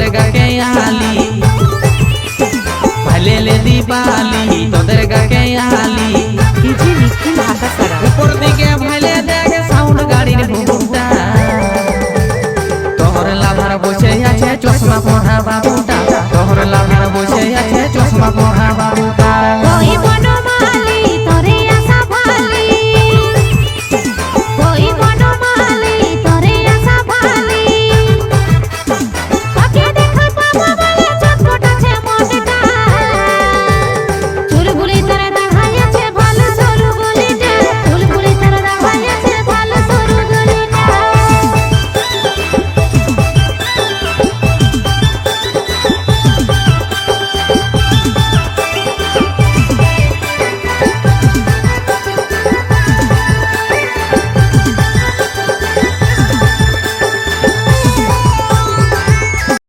তোদের গাকে আলি ভালেলে দিবালি তোদের গাকে আলি ডিজে নিখিল হাকাসারা উপর দিকে ভাইলে দেখ সাউন্ড গাড়ির হুহুটা তোর লাভার বসে আছে চশমা পড়া বাবুটা তোর লাভার বসে আছে চশমা পড়া